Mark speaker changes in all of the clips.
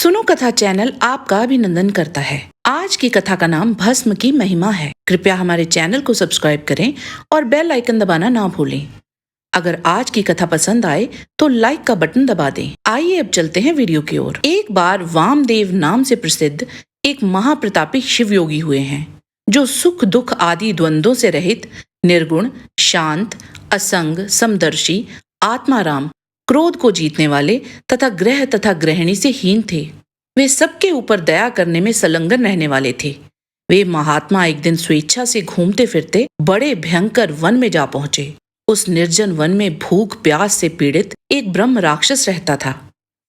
Speaker 1: सुनो कथा चैनल आपका अभिनंदन करता है। आज की कथा का नाम भस्म की महिमा है। कृपया हमारे चैनल को सब्सक्राइब करें और बेल आइकन दबाना ना भूलें। अगर आज की कथा पसंद आए तो लाइक का बटन दबा दें। आइए अब चलते हैं वीडियो की ओर। एक बार वामदेव नाम से प्रसिद्ध एक महाप्रतापी शिव योगी हुए हैं, जो सुख दुख आदि द्वंद्वों से रहित, निर्गुण, शांत, असंग, समदर्शी, आत्माराम, क्रोध को जीतने वाले तथा ग्रह तथा गृहिणी से हीन थे। वे सबके ऊपर दया करने में संलग्न रहने वाले थे। वे महात्मा एक दिन स्वेच्छा से घूमते फिरते बड़े भयंकर वन में जा पहुंचे। उस निर्जन वन में भूख प्यास से पीड़ित एक ब्रह्म राक्षस रहता था।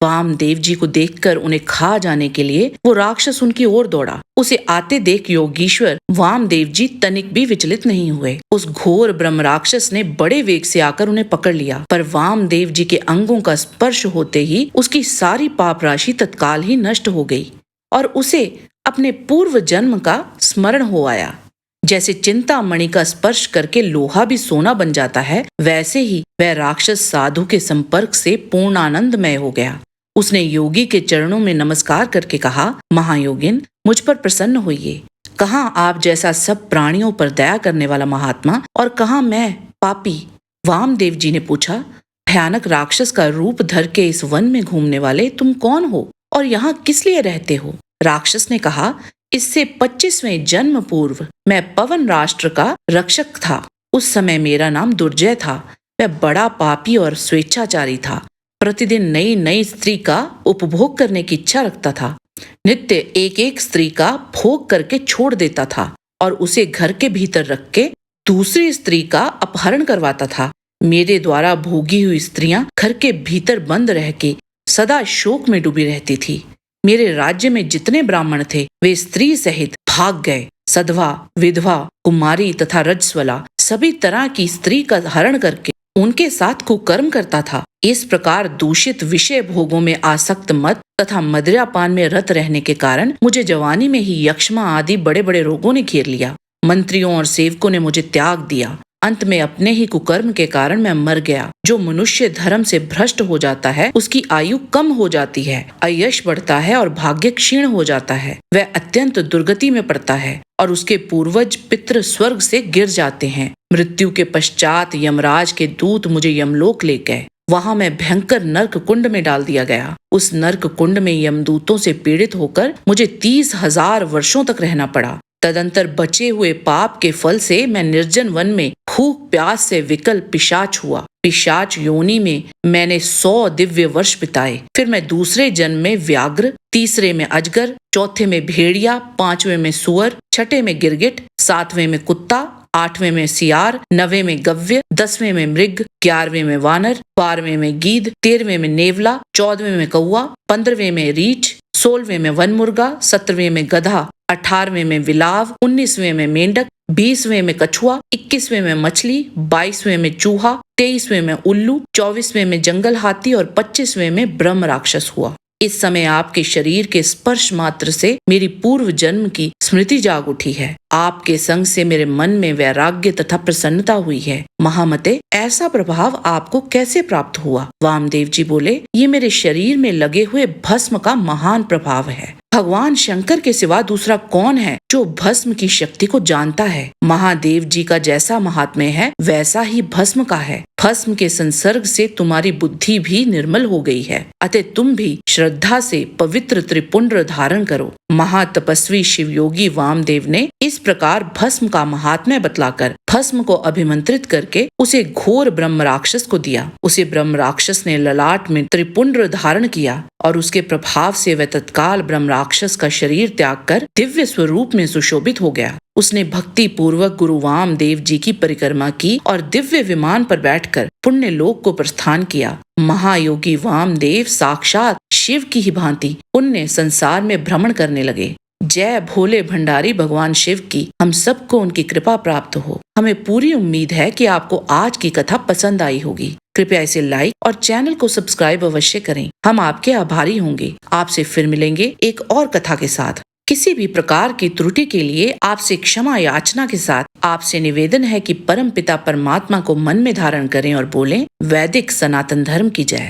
Speaker 1: वामदेव जी को देखकर उन्हें खा जाने के लिए वो राक्षस उनकी ओर दौड़ा। उसे आते देख योगीश्वर वामदेव जी तनिक भी विचलित नहीं हुए। उस घोर ब्रह्म राक्षस ने बड़े वेग से आकर उन्हें पकड़ लिया, पर वामदेव जी के अंगों का स्पर्श होते ही उसकी सारी पाप राशि तत्काल ही नष्ट हो गई और उसे अपने पूर्व जन्म का स्मरण हो आया। जैसे चिंतामणि का स्पर्श करके लोहा भी सोना बन जाता है, वैसे ही वह राक्षस साधु के संपर्क से पूर्ण आनंदमय हो गया। उसने योगी के चरणों में नमस्कार करके कहा, महायोगिन, मुझ पर प्रसन्न होइए। कहाँ आप जैसा सब प्राणियों पर दया करने वाला महात्मा और कहाँ मैं पापी। वामदेव जी ने पूछा, भयानक राक्षस का रूप धर के इस वन में घूमने वाले तुम कौन हो और यहाँ किस लिए रहते हो? राक्षस ने कहा, इससे 25वें जन्म पूर्व मैं पवन राष्ट्र का रक्षक था। उस समय मेरा नाम दुर्जय था। मैं बड़ा पापी और स्वेच्छाचारी था। प्रतिदिन नई नई स्त्री का उपभोग करने की इच्छा रखता था। नित्य एक एक स्त्री का भोग करके छोड़ देता था और उसे घर के भीतर रख के दूसरी स्त्री का अपहरण करवाता था। मेरे द्वारा भोगी हुई स्त्रियां घर के भीतर बंद रह के सदा शोक में डूबी रहती थी। मेरे राज्य में जितने ब्राह्मण थे वे स्त्री सहित भाग गए। सधवा, विधवा, कुमारी तथा रजस्वला सभी तरह की स्त्री का हरण करके उनके साथ कुकर्म करता था। इस प्रकार दूषित विषय भोगों में आसक्त मत तथा मदिरापान में रत रहने के कारण मुझे जवानी में ही यक्ष्मा आदि बड़े बड़े रोगों ने घेर लिया। मंत्रियों और सेवकों ने मुझे त्याग दिया। अंत में अपने ही कुकर्म के कारण मैं मर गया। जो मनुष्य धर्म से भ्रष्ट हो जाता है उसकी आयु कम हो जाती है, अयश बढ़ता है और भाग्य क्षीण हो जाता है। वह अत्यंत दुर्गति में पड़ता है और उसके पूर्वज पितृ स्वर्ग से गिर जाते हैं। मृत्यु के पश्चात यमराज के दूत मुझे यमलोक ले गए। वहां मैं भयंकर नर्क कुंड में डाल दिया गया। उस नर्क कुंड में यमदूतों से पीड़ित होकर मुझे 30,000 वर्षों तक रहना पड़ा। तदंतर बचे हुए पाप के फल से मैं निर्जन वन में भूख प्यास से विकल पिशाच हुआ। पिशाच योनि में मैंने 100 दिव्य वर्ष बिताए। फिर मैं दूसरे जन्म में व्याघ्र, तीसरे में अजगर, चौथे में भेड़िया, 5वें में सुअर, 6ठे में गिरगिट, 7वें में कुत्ता, 8वें में सियार, 9वें में गव्य, 10वें में मृग, 11वें में वानर, 12वें में गीद, 13वें में नेवला, 14वें में कौआ, 15वें में रीछ, 16वें में वन मुर्गा, 17वें में गधा, 18वें में विलाव, 19वें में मेंढक, 20वें में कछुआ, 21वें में मछली, 22वें में चूहा, 23वें में उल्लू, 24वें में जंगल हाथी और 25वें में ब्रह्म राक्षस हुआ। इस समय आपके शरीर के स्पर्श मात्र से मेरी पूर्व जन्म की स्मृति जाग उठी है। आपके संग से मेरे मन में वैराग्य तथा प्रसन्नता हुई है। महामते, ऐसा प्रभाव आपको कैसे प्राप्त हुआ? वामदेव जी बोले, ये मेरे शरीर में लगे हुए भस्म का महान प्रभाव है। भगवान शंकर के सिवा दूसरा कौन है जो भस्म की शक्ति को जानता है? महादेव जी का जैसा महात्म्य है वैसा ही भस्म का है। भस्म के संसर्ग से तुम्हारी बुद्धि भी निर्मल हो गई है, अतः तुम भी श्रद्धा से पवित्र त्रिपुंड्र धारण करो। महातपस्वी शिव योगी वामदेव ने इस प्रकार भस्म का महात्म्य बतलाकर भस्म को अभिमंत्रित करके उसे घोर ब्रह्म राक्षस को दिया। उसे ब्रह्म राक्षस ने ललाट में त्रिपुंड्र धारण किया और उसके प्रभाव से वह तत्काल ब्रह्म राक्षस का शरीर त्याग कर दिव्य स्वरूप में सुशोभित हो गया। उसने भक्ति पूर्वक गुरु वामदेव जी की परिक्रमा की और दिव्य विमान पर बैठकर पुण्य लोक को प्रस्थान किया। महायोगी वामदेव साक्षात शिव की ही भांति पुण्य संसार में भ्रमण करने लगे। जय भोले भंडारी भगवान शिव की हम सबको उनकी कृपा प्राप्त हो। हमें पूरी उम्मीद है कि आपको आज की कथा पसंद आई होगी। कृपया इसे लाइक और चैनल को सब्सक्राइब अवश्य करें। हम आपके आभारी होंगे। आपसे फिर मिलेंगे एक और कथा के साथ। किसी भी प्रकार की त्रुटि के लिए आपसे क्षमा याचना के साथ आपसे निवेदन है कि परम पिता परमात्मा को मन में धारण करें और बोलें, वैदिक सनातन धर्म की जय।